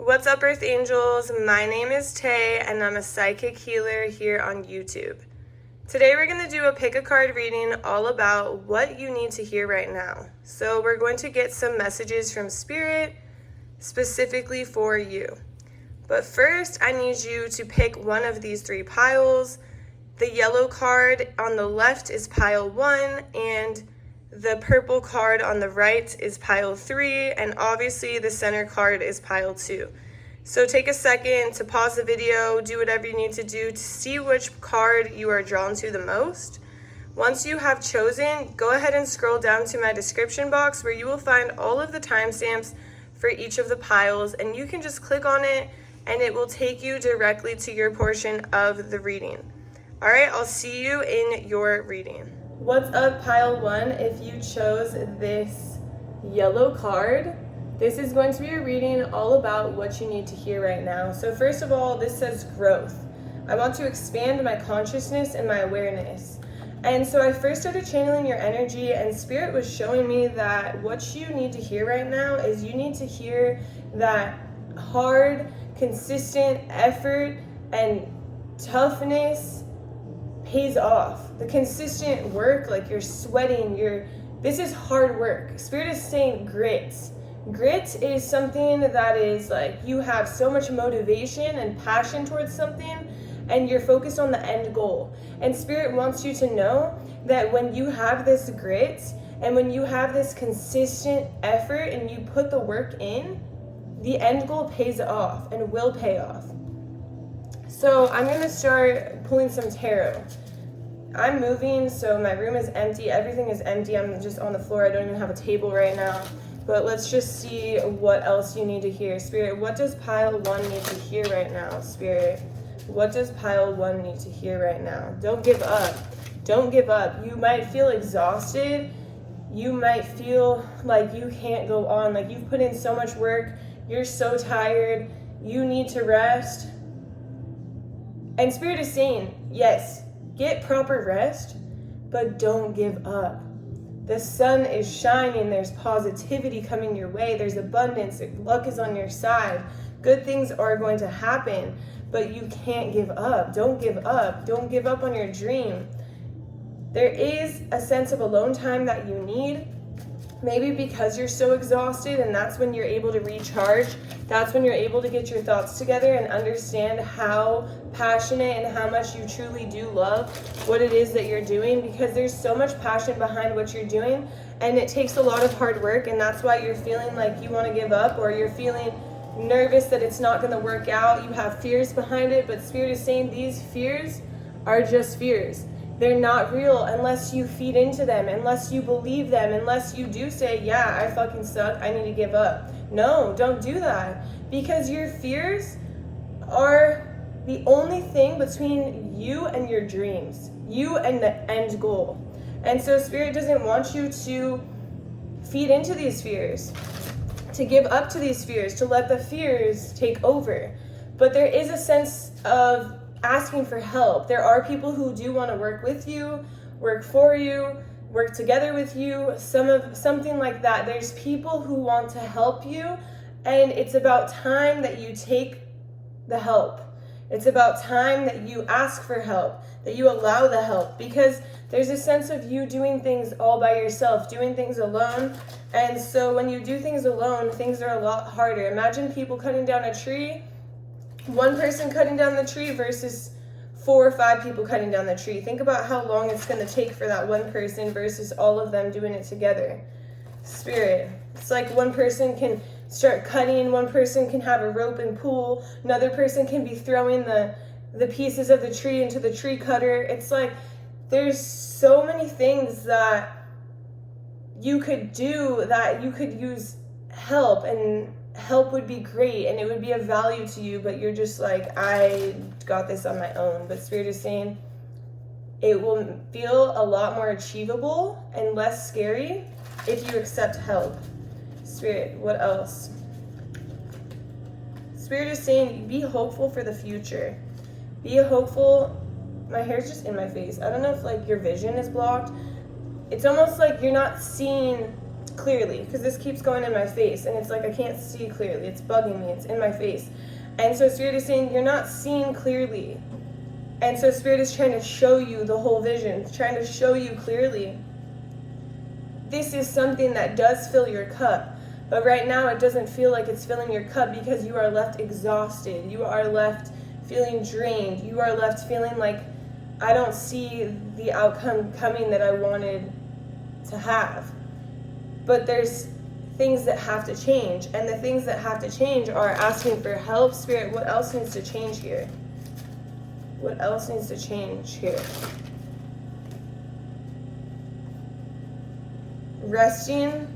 What's up, Earth Angels? My name is Tay, and I'm a psychic healer here on YouTube. Today we're going to do a pick a card reading all about what you need to hear right now. So we're going to get some messages from Spirit specifically for you. But first, I need you to pick one of these three piles. The yellow card on the left is pile 1, and the purple card on the right is pile 3, and obviously the center card is pile 2. So take a second to pause the video, do whatever you need to do to see which card you are drawn to the most. Once you have chosen, go ahead and scroll down to my description box where you will find all of the timestamps for each of the piles, and you can just click on it and it will take you directly to your portion of the reading. All right, I'll see you in your reading. What's up, pile 1? If you chose this yellow card, this is going to be a reading all about what you need to hear right now. So first of all, this says growth. I want to expand my consciousness and my awareness. And so I first started channeling your energy, and Spirit was showing me that what you need to hear right now is you need to hear that hard, consistent effort and toughness pays off. The consistent work, like you're sweating, this is hard work. Spirit is saying grit. Grit is something that is like you have so much motivation and passion towards something, and you're focused on the end goal. And Spirit wants you to know that when you have this grit and when you have this consistent effort and you put the work in, the end goal pays off and will pay off. So I'm going to start pulling some tarot. I'm moving, so my room is empty. Everything is empty. I'm just on the floor. I don't even have a table right now. But let's just see what else you need to hear. Spirit, what does pile 1 need to hear right now? Spirit, what does pile 1 need to hear right now? Don't give up. Don't give up. You might feel exhausted. You might feel like you can't go on. Like you've put in so much work. You're so tired. You need to rest. And Spirit is saying, yes, get proper rest, but don't give up. The sun is shining. There's positivity coming your way. There's abundance. Luck is on your side. Good things are going to happen, but you can't give up. Don't give up. Don't give up on your dream. There is a sense of alone time that you need. Maybe because you're so exhausted, and that's when you're able to recharge. That's when you're able to get your thoughts together and understand how passionate and how much you truly do love what it is that you're doing, because there's so much passion behind what you're doing, and it takes a lot of hard work, and that's why you're feeling like you want to give up, or you're feeling nervous that it's not going to work out. You have fears behind it, but Spirit is saying these fears are just fears. They're not real unless you feed into them, unless you believe them, unless you do say, yeah, I fucking suck, I need to give up. No, don't do that, because your fears are the only thing between you and your dreams, you and the end goal. And so Spirit doesn't want you to feed into these fears, to give up to these fears, to let the fears take over. But there is a sense of asking for help. There are people who do want to work with you, work for you, work together with you, something like that. There's people who want to help you, and it's about time that you take the help. It's about time that you ask for help, that you allow the help, because there's a sense of you doing things all by yourself, doing things alone. And so when you do things alone, things are a lot harder. Imagine people cutting down a tree, one person cutting down the tree versus 4 or 5 people cutting down the tree. Think about how long it's going to take for that one person versus all of them doing it together. Spirit, it's like one person can start cutting, one person can have a rope and pull, another person can be throwing the pieces of the tree into the tree cutter. It's like there's so many things that you could do, that you could use help, and help would be great and it would be of value to you, but you're just like, I got this on my own. But Spirit is saying it will feel a lot more achievable and less scary if you accept help. Spirit, what else? Spirit is saying be hopeful for the future. Be hopeful. My hair's just in my face. I don't know if like your vision is blocked. It's almost like you're not seeing clearly, because this keeps going in my face, and it's like I can't see clearly. It's bugging me. It's in my face. And so Spirit is saying, you're not seeing clearly. And so Spirit is trying to show you the whole vision, trying to show you clearly. This is something that does fill your cup. But right now it doesn't feel like it's filling your cup because you are left exhausted. You are left feeling drained. You are left feeling like, I don't see the outcome coming that I wanted to have. But there's things that have to change. And the things that have to change are asking for help. Spirit, what else needs to change here? What else needs to change here? Resting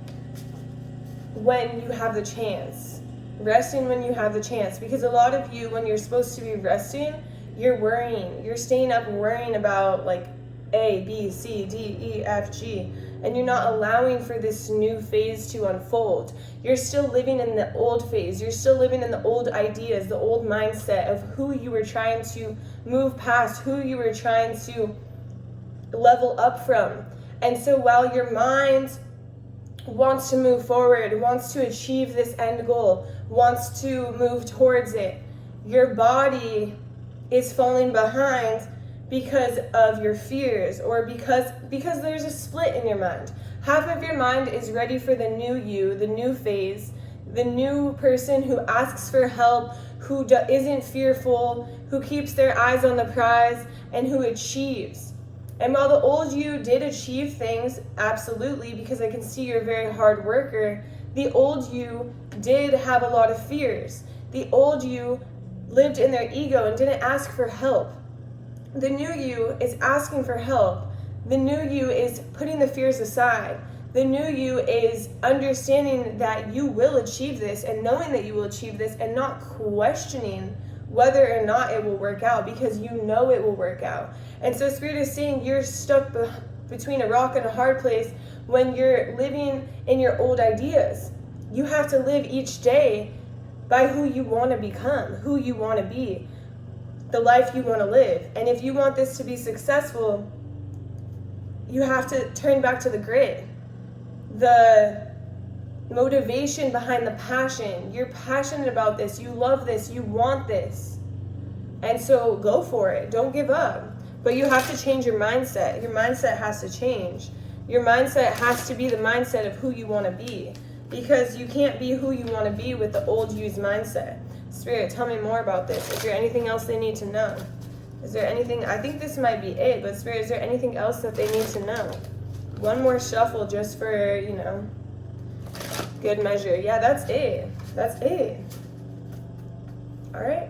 when you have the chance. Resting when you have the chance. Because a lot of you, when you're supposed to be resting, you're worrying. You're staying up worrying about like A, B, C, D, E, F, G. And you're not allowing for this new phase to unfold. You're still living in the old phase. You're still living in the old ideas, the old mindset of who you were trying to move past, who you were trying to level up from. And so while your mind wants to move forward, wants to achieve this end goal, wants to move towards it, your body is falling behind because of your fears, or because there's a split in your mind. Half of your mind is ready for the new you, the new phase, the new person who asks for help, who isn't fearful, who keeps their eyes on the prize, and who achieves. And while the old you did achieve things, absolutely, because I can see you're a very hard worker, the old you did have a lot of fears. The old you lived in their ego and didn't ask for help. The new you is asking for help. The new you is putting the fears aside. The new you is understanding that you will achieve this and knowing that you will achieve this and not questioning whether or not it will work out, because you know it will work out. And so Spirit is saying you're stuck between a rock and a hard place when you're living in your old ideas. You have to live each day by who you want to become, who you want to be, the life you want to live. And if you want this to be successful, you have to turn back to the grit, the motivation behind the passion. You're passionate about this, you love this, you want this. And so go for it, don't give up. But you have to change your mindset. Your mindset has to change. Your mindset has to be the mindset of who you want to be, because you can't be who you want to be with the old you's mindset. Spirit, tell me more about this. Is there anything else they need to know? Is there anything? I think this might be it, but Spirit, is there anything else that they need to know? One more shuffle just for, good measure. Yeah, that's it. That's it. All right.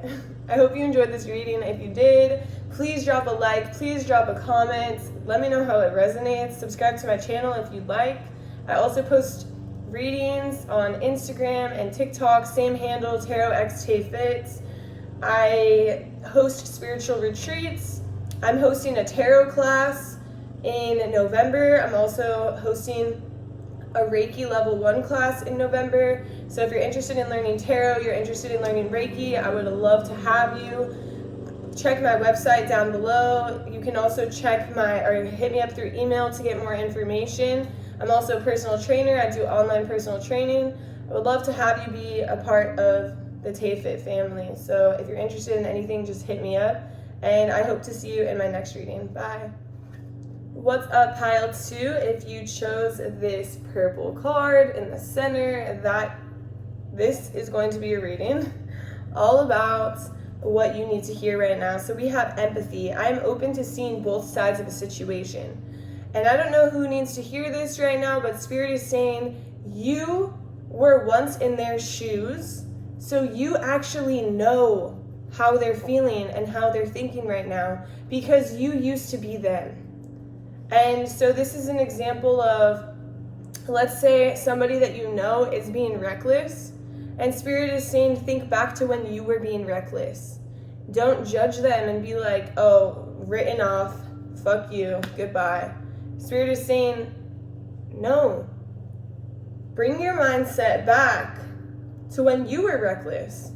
I hope you enjoyed this reading. If you did, please drop a like. Please drop a comment. Let me know how it resonates. Subscribe to my channel if you'd like. I also post readings on Instagram and TikTok, same handle, TarotXTayFit. I host spiritual retreats. I'm hosting a tarot class in November. I'm also hosting a Reiki level 1 class in November. So if you're interested in learning tarot, you're interested in learning Reiki, I would love to have you. Check my website down below. You can also hit me up through email to get more information. I'm also a personal trainer. I do online personal training. I would love to have you be a part of the TAYFIT family. So if you're interested in anything, just hit me up. And I hope to see you in my next reading. Bye. What's up, pile 2? If you chose this purple card in the center, this is going to be a reading all about what you need to hear right now. So we have empathy. I'm open to seeing both sides of a situation. And I don't know who needs to hear this right now, but Spirit is saying you were once in their shoes, so you actually know how they're feeling and how they're thinking right now, because you used to be them. And so this is an example of, let's say somebody that you know is being reckless, and Spirit is saying, think back to when you were being reckless. Don't judge them and be like, oh, written off, fuck you, goodbye. Spirit is saying, no. Bring your mindset back to when you were reckless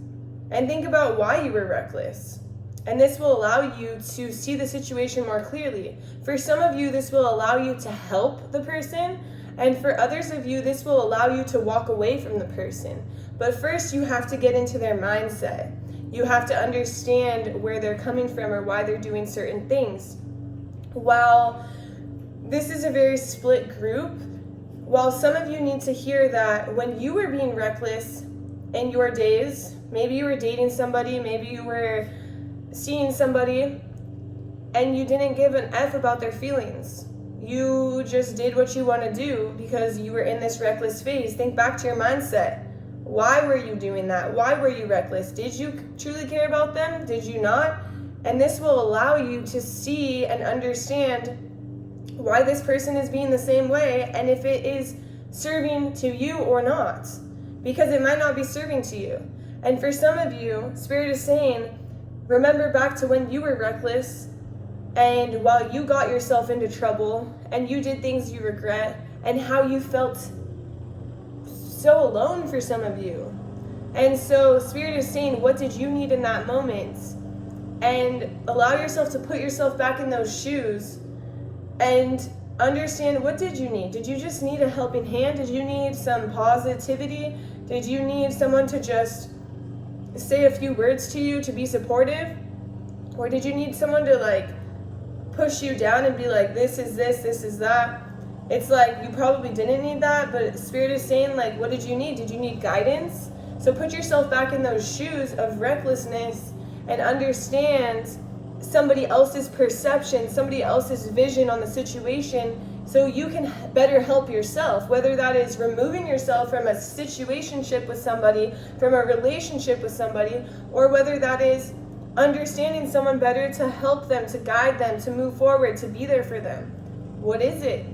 and think about why you were reckless. And this will allow you to see the situation more clearly. For some of you, this will allow you to help the person And for others of you, this will allow you to walk away from the person. But first, you have to get into their mindset. You have to understand where they're coming from or why they're doing certain things. While this is a very split group, while some of you need to hear that when you were being reckless in your days, maybe you were dating somebody, maybe you were seeing somebody, and you didn't give an F about their feelings. You just did what you want to do because you were in this reckless phase. Think back to your mindset. Why were you doing that? Why were you reckless? Did you truly care about them? Did you not? And this will allow you to see and understand why this person is being the same way, and if it is serving to you or not, because it might not be serving to you. And for some of you, Spirit is saying, remember back to when you were reckless, and while you got yourself into trouble, and you did things you regret, and how you felt so alone for some of you. And so Spirit is saying, what did you need in that moment? And allow yourself to put yourself back in those shoes and understand, what did you need? Did you just need a helping hand? Did you need some positivity? Did you need someone to just say a few words to you to be supportive? Or did you need someone to like push you down and be like, this is this, this is that? It's like you probably didn't need that, but Spirit is saying, like, what did you need? Did you need guidance? So put yourself back in those shoes of recklessness and understand somebody else's perception, somebody else's vision on the situation, so you can better help yourself, whether that is removing yourself from a situationship with somebody, from a relationship with somebody, or whether that is understanding someone better to help them, to guide them, to move forward, to be there for them. What is it?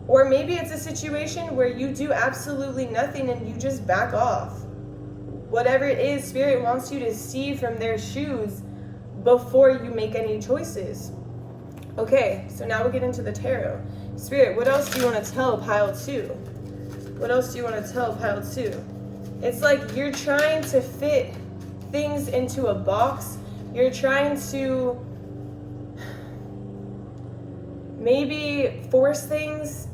Or maybe it's a situation where you do absolutely nothing and you just back off. Whatever it is, Spirit wants you to see from their shoes before you make any choices. Okay, so now we'll get into the tarot. Spirit, what else do you want to tell pile 2? What else do you want to tell pile 2? It's like you're trying to fit things into a box. You're trying to maybe force things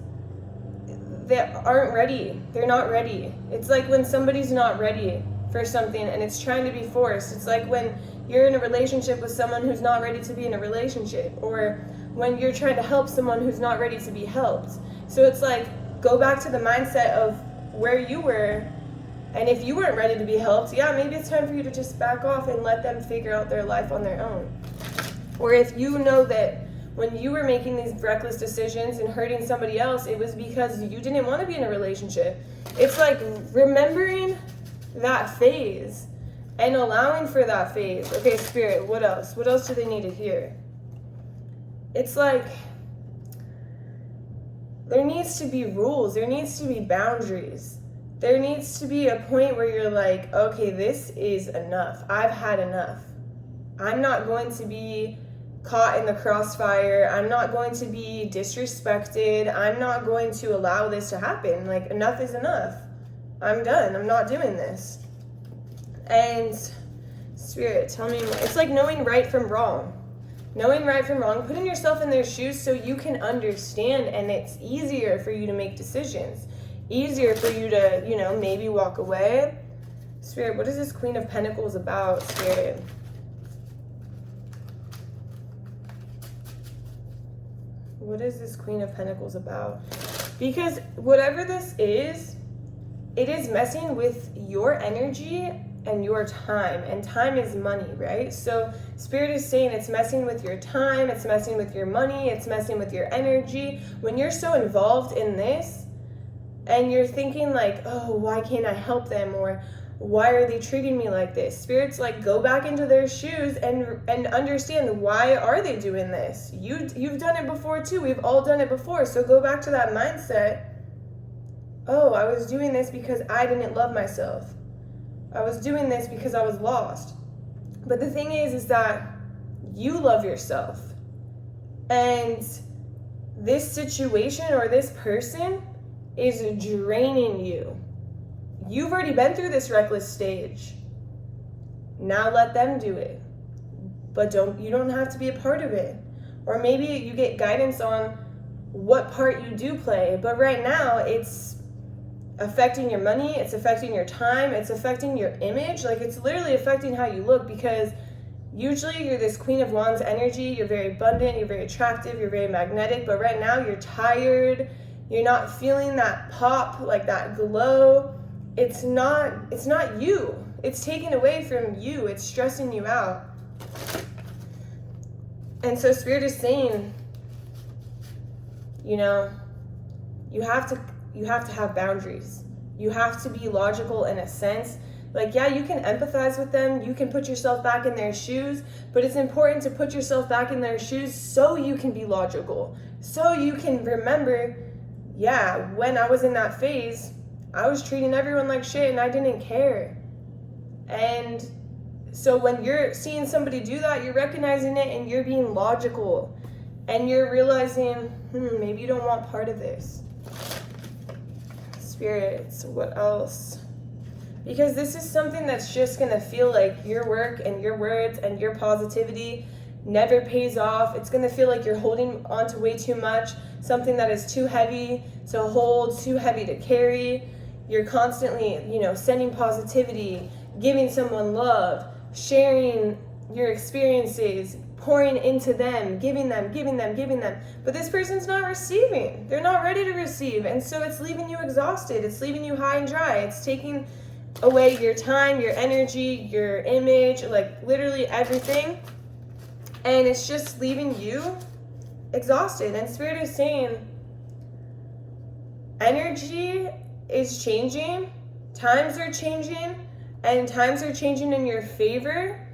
that aren't ready. They're not ready. It's like when somebody's not ready for something and it's trying to be forced. It's like when you're in a relationship with someone who's not ready to be in a relationship, or when you're trying to help someone who's not ready to be helped. So it's like, go back to the mindset of where you were, and if you weren't ready to be helped, yeah, maybe it's time for you to just back off and let them figure out their life on their own. Or if you know that when you were making these reckless decisions and hurting somebody else, it was because you didn't want to be in a relationship. It's like remembering that phase and allowing for that phase. Okay, Spirit, what else? What else do they need to hear? It's like there needs to be rules. There needs to be boundaries. There needs to be a point where you're like, okay, this is enough. I've had enough. I'm not going to be caught in the crossfire. I'm not going to be disrespected. I'm not going to allow this to happen. Like, enough is enough. I'm done. I'm not doing this. And Spirit, tell me more. It's like knowing right from wrong. Knowing right from wrong, putting yourself in their shoes so you can understand, and it's easier for you to make decisions. Easier for you to, maybe walk away. Spirit, what is this Queen of Pentacles about, Spirit? What is this Queen of Pentacles about? Because whatever this is, it is messing with your energy and your time. And time is money, right? So Spirit is saying it's messing with your time, it's messing with your money, it's messing with your energy. When you're so involved in this and you're thinking like, oh, why can't I help them? Or why are they treating me like this? Spirit's like, go back into their shoes and understand, why are they doing this? You've done it before too. We've all done it before. So go back to that mindset. Oh, I was doing this because I didn't love myself. I was doing this because I was lost. But the thing is that you love yourself. And this situation or this person is draining you. You've already been through this reckless stage. Now let them do it. But you don't have to be a part of it. Or maybe you get guidance on what part you do play. But right now, it's affecting your money, it's affecting your time, it's affecting your image. Like, it's literally affecting how you look, because usually you're this Queen of Wands energy, you're very abundant, you're very attractive, you're very magnetic, but right now you're tired, you're not feeling that pop, like that glow. It's not you. It's taken away from you. It's stressing you out. And so Spirit is saying, you know, you have to have boundaries. You have to be logical in a sense. Like, yeah, you can empathize with them. You can put yourself back in their shoes, but it's important to put yourself back in their shoes so you can be logical. So you can remember, yeah, when I was in that phase, I was treating everyone like shit and I didn't care. And so when you're seeing somebody do that, you're recognizing it and you're being logical. And you're realizing, maybe you don't want part of this. Spirits, what else? Because this is something that's just going to feel like your work and your words and your positivity never pays off. It's going to feel like you're holding on to way too much, something that is too heavy to hold, too heavy to carry. You're constantly, sending positivity, giving someone love, sharing your experiences, pouring into them, giving them. But this person's not receiving. They're not ready to receive. And so it's leaving you exhausted. It's leaving you high and dry. It's taking away your time, your energy, your image, like literally everything. And it's just leaving you exhausted. And Spirit is saying, energy is changing, times are changing, and times are changing in your favor,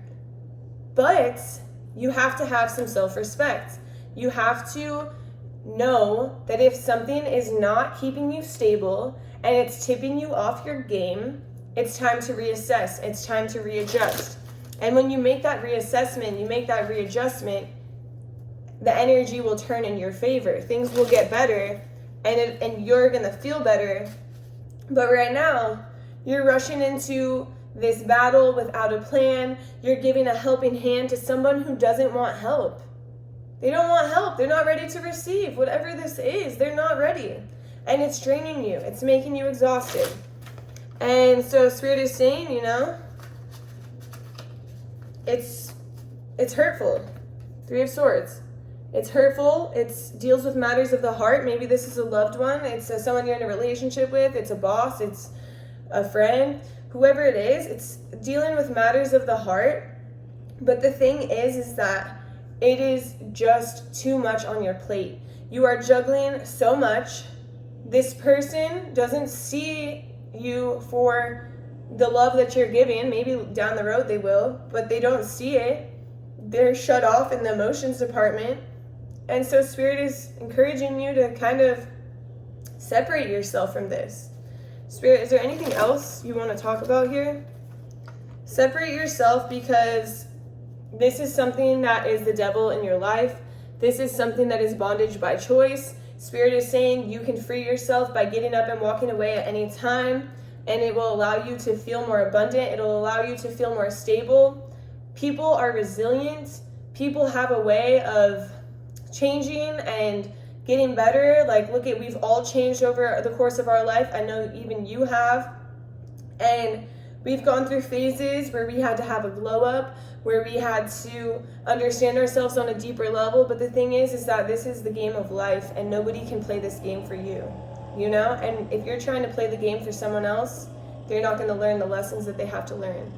but you have to have some self-respect. You have to know that if something is not keeping you stable and it's tipping you off your game, it's time to reassess, it's time to readjust. And when you make that reassessment, you make that readjustment, the energy will turn in your favor. Things will get better, and you're gonna feel better. But right now, you're rushing into this battle without a plan. You're giving a helping hand to someone who doesn't want help. They don't want help. They're not ready to receive whatever this is. They're not ready. And it's draining you. It's making you exhausted. And so Spirit is saying, it's hurtful. Three of Swords. It's hurtful. It deals with matters of the heart. Maybe this is a loved one. It's someone you're in a relationship with. It's a boss. It's a friend. Whoever it is, it's dealing with matters of the heart. But the thing is that it is just too much on your plate. You are juggling so much. This person doesn't see you for the love that you're giving. Maybe down the road they will, but they don't see it. They're shut off in the emotions department. And so Spirit is encouraging you to kind of separate yourself from this. Spirit, is there anything else you want to talk about here? Separate yourself, because this is something that is the devil in your life. This is something that is bondage by choice. Spirit is saying you can free yourself by getting up and walking away at any time, and it will allow you to feel more abundant. It'll allow you to feel more stable. People are resilient. People have a way of changing and getting better. Like, look at, we've all changed over the course of our life. I know even you have. And we've gone through phases where we had to have a glow up, where we had to understand ourselves on a deeper level. But the thing is that this is the game of life, and nobody can play this game for you, And if you're trying to play the game for someone else, they're not going to learn the lessons that they have to learn.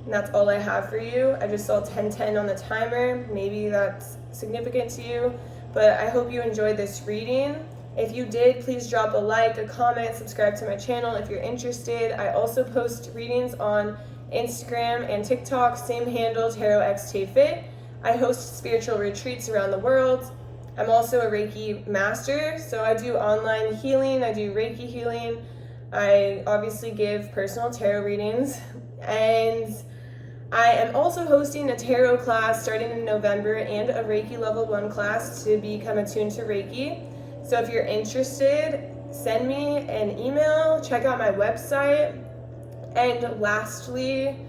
And that's all I have for you. I just saw 10:10 on the timer. Maybe that's significant to you, but I hope you enjoyed this reading. If you did, please drop a like, a comment, subscribe to my channel if you're interested. I also post readings on Instagram and TikTok, same handle, TarotXTayFit. I host spiritual retreats around the world. I'm also a Reiki master, so I do online healing, I do Reiki healing. I obviously give personal tarot readings, and I am also hosting a tarot class starting in November and a Reiki level 1 class to become attuned to Reiki. So if you're interested, send me an email, check out my website. And lastly,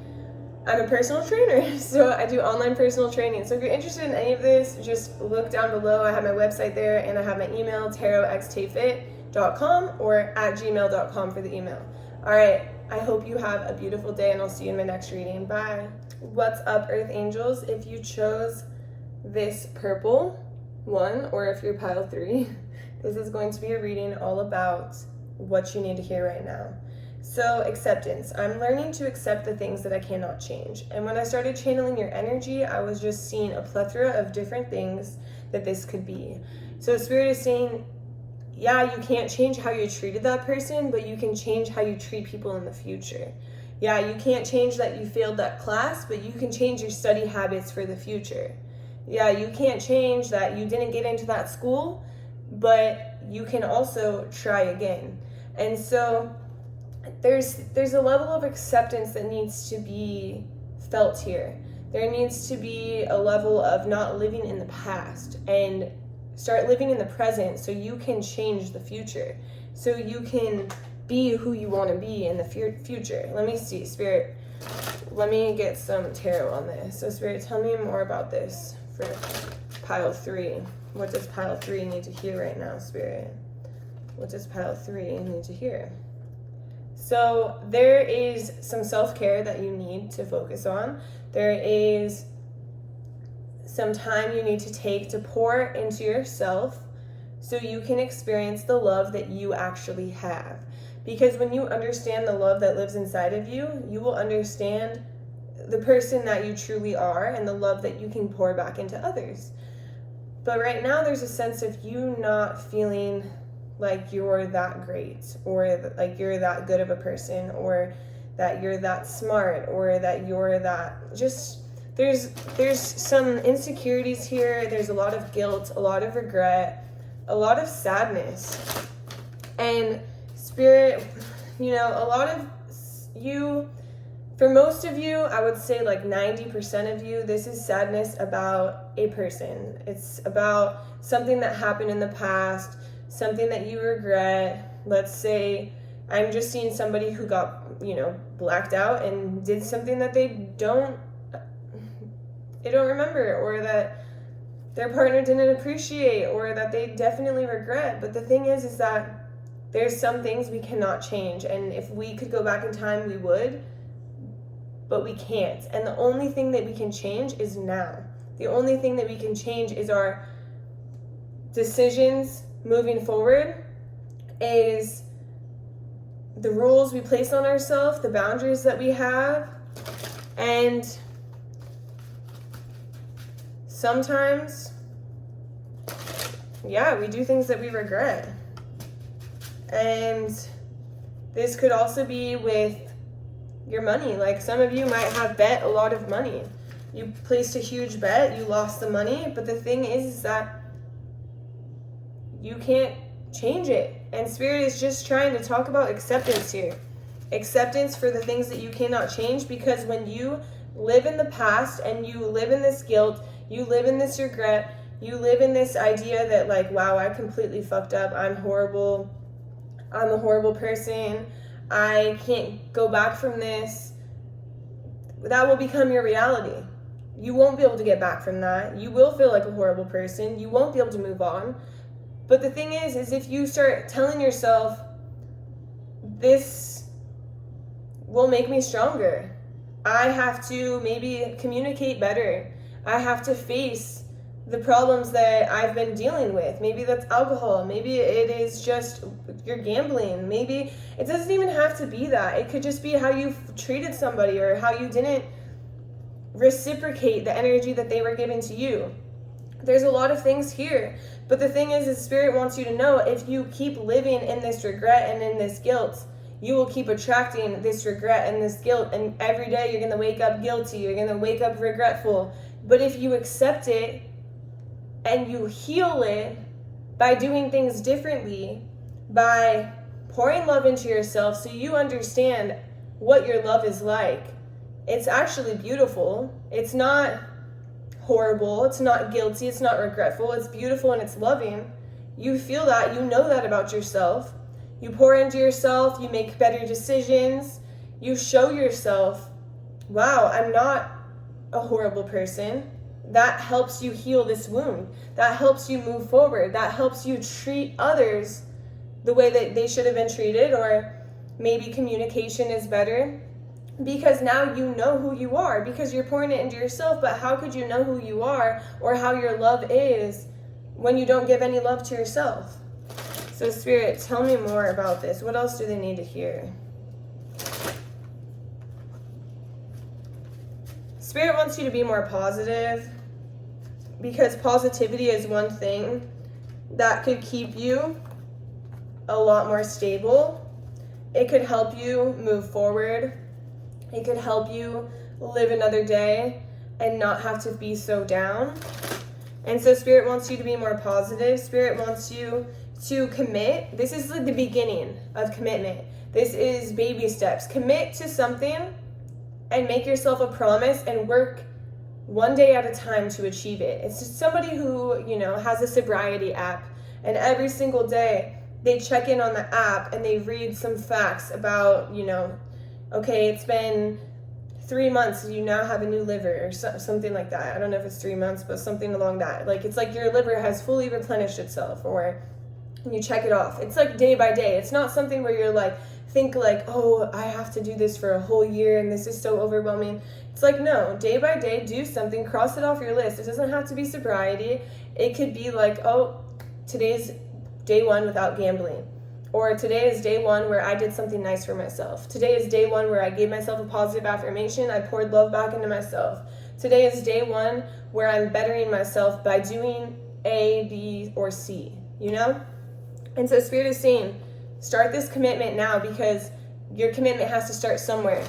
I'm a personal trainer, so I do online personal training. So if you're interested in any of this, just look down below. I have my website there, and I have my email, TarotXTayFit.com or at gmail.com for the email. All right, I hope you have a beautiful day, and I'll see you in my next reading. Bye. What's up, Earth Angels? If you chose this purple one, or if you're pile 3, this is going to be a reading all about what you need to hear right now. So, acceptance. I'm learning to accept the things that I cannot change. And when I started channeling your energy, I was just seeing a plethora of different things that this could be. So Spirit is saying, yeah, you can't change how you treated that person, but you can change how you treat people in the future. Yeah, you can't change that you failed that class, but you can change your study habits for the future. Yeah, you can't change that you didn't get into that school, but you can also try again. And so there's a level of acceptance that needs to be felt here. There needs to be a level of not living in the past and start living in the present, so you can change the future, so you can be who you want to be in the future. Let me see, Spirit, let me get some tarot on this. So Spirit, tell me more about this for pile 3. What does pile 3 need to hear right now, Spirit? What does pile 3 need to hear? So there is some self-care that you need to focus on. There is some time you need to take to pour into yourself so you can experience the love that you actually have. Because when you understand the love that lives inside of you, you will understand the person that you truly are and the love that you can pour back into others. But right now there's a sense of you not feeling like you're that great, or like you're that good of a person, or that you're that smart, or that you're that just, there's some insecurities here. There's a lot of guilt, a lot of regret, a lot of sadness. And Spirit, you know, a lot of you, for most of you, I would say like 90% of you, this is sadness about a person. It's about something that happened in the past, something that you regret. Let's say I'm just seeing somebody who got, you know, blacked out and did something that they don't remember, or that their partner didn't appreciate, or that they definitely regret. But the thing is that there's some things we cannot change, and if we could go back in time, we would, but we can't. And the only thing that we can change is now. The only thing that we can change is our decisions moving forward, is the rules we place on ourselves, the boundaries that we have. And sometimes, yeah, we do things that we regret. And this could also be with your money. Like some of you might have bet a lot of money. You placed a huge bet, you lost the money, but the thing is that you can't change it. And Spirit is just trying to talk about acceptance here. Acceptance for the things that you cannot change, because when you live in the past and you live in this guilt, you live in this regret, you live in this idea that like, wow, I completely fucked up, I'm horrible, I'm a horrible person, I can't go back from this, that will become your reality. You won't be able to get back from that. You will feel like a horrible person. You won't be able to move on. But the thing is if you start telling yourself, this will make me stronger, I have to maybe communicate better, I have to face the problems that I've been dealing with. Maybe that's alcohol, maybe it is just you're gambling, maybe it doesn't even have to be that. It could just be how you treated somebody, or how you didn't reciprocate the energy that they were giving to you. There's a lot of things here. But the thing is Spirit wants you to know, if you keep living in this regret and in this guilt, you will keep attracting this regret and this guilt. And every day you're going to wake up guilty. You're going to wake up regretful. But if you accept it and you heal it by doing things differently, by pouring love into yourself so you understand what your love is like, it's actually beautiful. It's not horrible, it's not guilty, it's not regretful, it's beautiful and it's loving. You feel that, you know that about yourself. You pour into yourself, you make better decisions, you show yourself wow, I'm not a horrible person. That helps you heal this wound. That helps you move forward. That helps you treat others the way that they should have been treated, or maybe communication is better because now you know who you are, because you're pouring it into yourself. But how could you know who you are or how your love is when you don't give any love to yourself? So Spirit, tell me more about this. What else do they need to hear? Spirit wants you to be more positive, because positivity is one thing that could keep you a lot more stable. It could help you move forward. It could help you live another day and not have to be so down. And so Spirit wants you to be more positive. Spirit wants you to commit. This is like the beginning of commitment. This is baby steps. Commit to something and make yourself a promise and work one day at a time to achieve it. It's just somebody who, has a sobriety app, and every single day they check in on the app and they read some facts about, okay, it's been 3 months, you now have a new liver, or something like that. I don't know if it's 3 months, but something along that. Like, it's like your liver has fully replenished itself, or you check it off. It's like day by day. It's not something where you're like, think like, oh, I have to do this for a whole year and this is so overwhelming. It's like, no, day by day, do something, cross it off your list. It doesn't have to be sobriety. It could be like, oh, today's day 1 without gambling. Or today is day 1 where I did something nice for myself. Today is day 1 where I gave myself a positive affirmation. I poured love back into myself. Today is day 1 where I'm bettering myself by doing A, B, or C, And so Spirit is saying, start this commitment now, because your commitment has to start somewhere.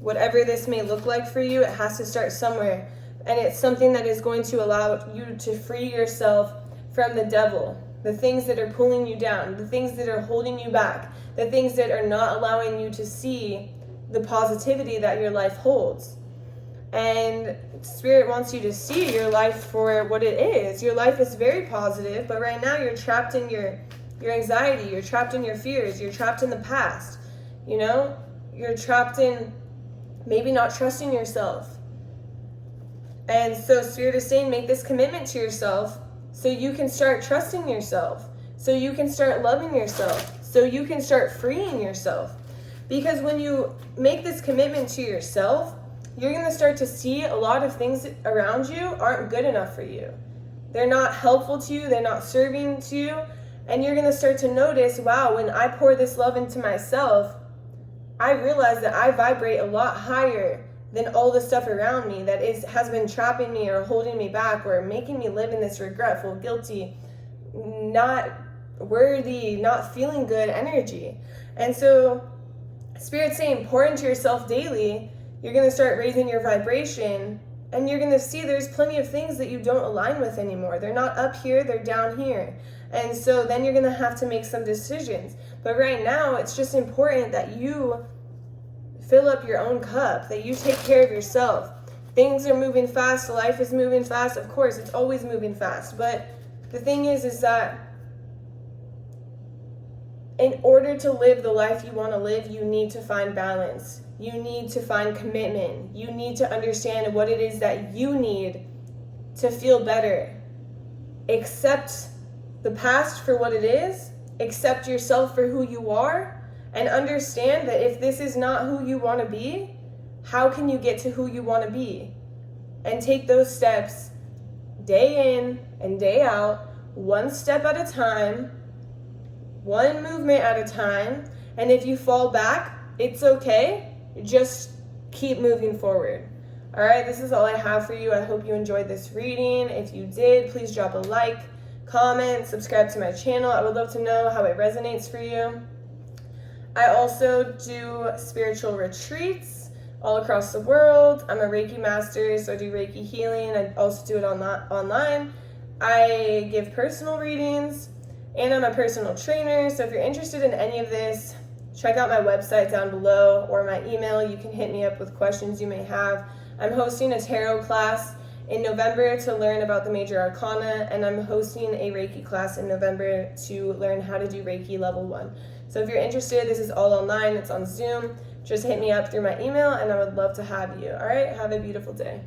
Whatever this may look like for you, it has to start somewhere. And it's something that is going to allow you to free yourself from the devil, the things that are pulling you down, the things that are holding you back, the things that are not allowing you to see the positivity that your life holds. And Spirit wants you to see your life for what it is. Your life is very positive, but right now you're trapped in your anxiety, you're trapped in your fears, you're trapped in the past, you're trapped in maybe not trusting yourself. And so Spirit is saying, make this commitment to yourself so you can start trusting yourself, so you can start loving yourself, so you can start freeing yourself. Because when you make this commitment to yourself, you're going to start to see a lot of things around you aren't good enough for you. They're not helpful to you, they're not serving to you. And you're going to start to notice, wow, when I pour this love into myself, I realize that I vibrate a lot higher than all the stuff around me that has been trapping me or holding me back or making me live in this regretful, guilty, not worthy, not feeling good energy. And so Spirit's saying, pour into yourself daily. You're going to start raising your vibration, and you're going to see there's plenty of things that you don't align with anymore. They're not up here, they're down here. And so then you're going to have to make some decisions. But right now, it's just important that you fill up your own cup, that you take care of yourself. Things are moving fast, life is moving fast. Of course, it's always moving fast. But the thing is that in order to live the life you want to live, you need to find balance. You need to find commitment. You need to understand what it is that you need to feel better. Accept the past for what it is. Accept yourself for who you are. And understand that if this is not who you want to be, how can you get to who you want to be? And take those steps day in and day out, one step at a time, one movement at a time. And if you fall back, it's okay. Just keep moving forward. All right, this is all I have for you. I hope you enjoyed this reading. If you did, please drop a like, comment, subscribe to my channel. I would love to know how it resonates for you. I also do spiritual retreats all across the world. I'm a Reiki master, so I do Reiki healing. I also do it online. I give personal readings, and I'm a personal trainer. So if you're interested in any of this, check out my website down below or my email. You can hit me up with questions you may have. I'm hosting a tarot class in November to learn about the major arcana, and I'm hosting a Reiki class in November to learn how to do Reiki level 1. So if you're interested, this is all online. It's on Zoom. just hit me up through my email and I would love to have you. All right, have a beautiful day.